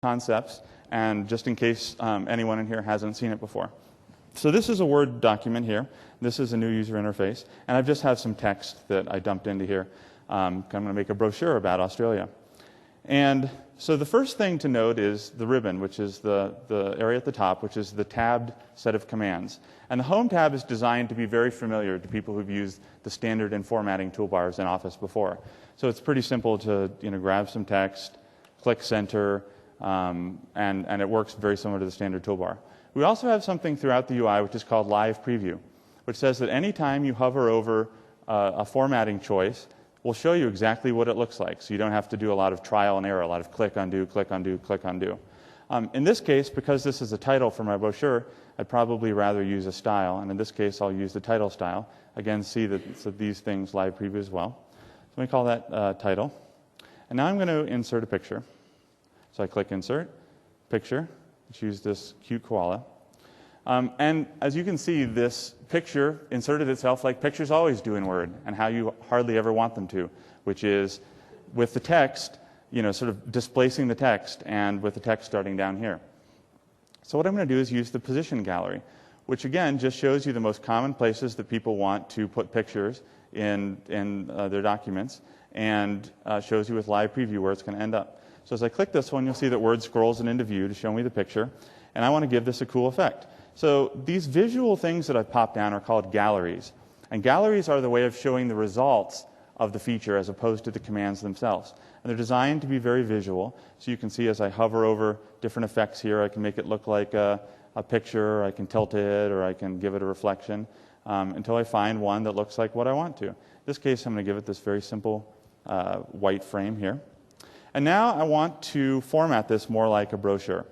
concepts, and just in case anyone in here hasn't seen it before. So this is a Word document here. This is a new user interface, and I've just have some text that I dumped into here. I'm going to make a brochure about Australia. And so the first thing to note is the ribbon, which is the area at the top, which is the tabbed set of commands. And the Home tab is designed to be very familiar to people who've used the standard and formatting toolbars in Office before. So it's pretty simple to grab some text, click Center, and it works very similar to the standard toolbar. We also have something throughout the UI which is called Live Preview, which says that anytime you hover over a formatting choice, we'll show you exactly what it looks like, so you don't have to do a lot of trial and error, a lot of click, undo, click, undo, click, undo. In this case, because this is a title for my brochure, I'd probably rather use a style, and in this case I'll use the title style. Again, see that these things Live Preview as well. So let me call that title. And now I'm going to insert a picture. So I click Insert, Picture, choose this cute koala. And as you can see, this picture inserted itself like pictures always do in Word, and how you hardly ever want them to, which is with the text, sort of displacing the text, and with the text starting down here. So what I'm going to do is use the position gallery, which again just shows you the most common places that people want to put pictures in their documents, and shows you with Live Preview where it's going to end up. So as I click this one, you'll see that Word scrolls it into view to show me the picture, and I want to give this a cool effect. So these visual things that I've popped down are called galleries. And galleries are the way of showing the results of the feature as opposed to the commands themselves. And they're designed to be very visual. So you can see as I hover over different effects here, I can make it look like a picture, or I can tilt it, or I can give it a reflection, until I find one that looks like what I want to. In this case, I'm going to give it this very simple white frame here. And now I want to format this more like a brochure.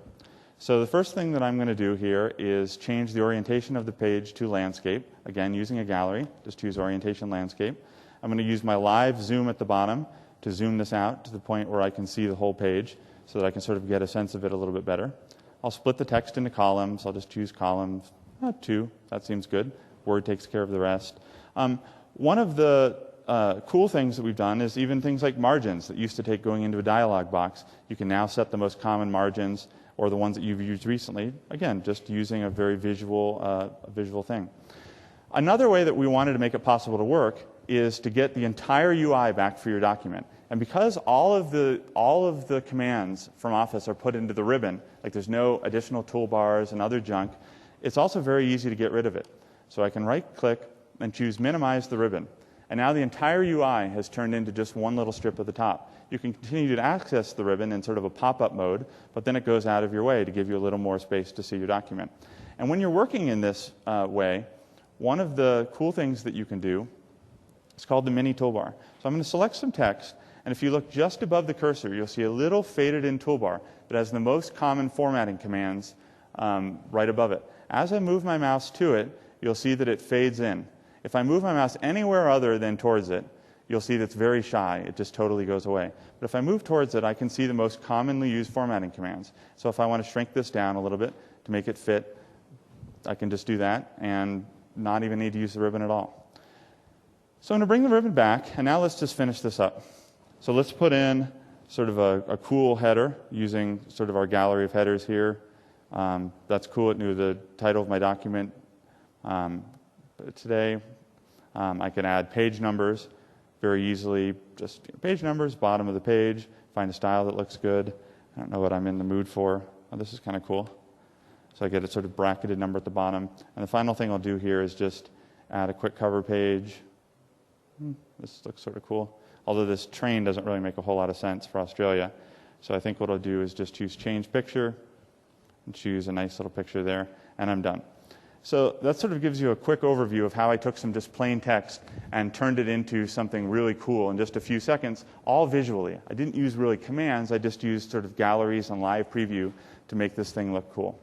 So the first thing that I'm going to do here is change the orientation of the page to landscape. Again, using a gallery, just choose orientation landscape. I'm going to use my live zoom at the bottom to zoom this out to the point where I can see the whole page so that I can sort of get a sense of it a little bit better. I'll split the text into columns. I'll just choose columns 2. That seems good. Word takes care of the rest. One of the cool things that we've done is even things like margins that used to take going into a dialog box. You can now set the most common margins, or the ones that you've used recently, again, just using a very visual thing. Another way that we wanted to make it possible to work is to get the entire UI back for your document. And because all of the commands from Office are put into the ribbon, like there's no additional toolbars and other junk, it's also very easy to get rid of it. So I can right-click and choose Minimize the Ribbon. And now the entire UI has turned into just one little strip at the top. You can continue to access the ribbon in sort of a pop-up mode, but then it goes out of your way to give you a little more space to see your document. And when you're working in this way, one of the cool things that you can do is called the mini toolbar. So I'm going to select some text, and if you look just above the cursor, you'll see a little faded-in toolbar that has the most common formatting commands right above it. As I move my mouse to it, you'll see that it fades in. If I move my mouse anywhere other than towards it, you'll see that it's very shy. It just totally goes away. But if I move towards it, I can see the most commonly used formatting commands. So if I want to shrink this down a little bit to make it fit, I can just do that and not even need to use the ribbon at all. So I'm going to bring the ribbon back, and now let's just finish this up. So let's put in sort of a cool header using sort of our gallery of headers here. That's cool. It knew the title of my document. Today, I can add page numbers very easily. Just page numbers, bottom of the page, find a style that looks good. I don't know what I'm in the mood for. Oh, this is kind of cool. So I get a sort of bracketed number at the bottom. And the final thing I'll do here is just add a quick cover page. This looks sort of cool. Although this train doesn't really make a whole lot of sense for Australia. So I think what I'll do is just choose Change Picture and choose a nice little picture there, and I'm done. So that sort of gives you a quick overview of how I took some just plain text and turned it into something really cool in just a few seconds, all visually. I didn't use really commands. I just used sort of galleries and Live Preview to make this thing look cool.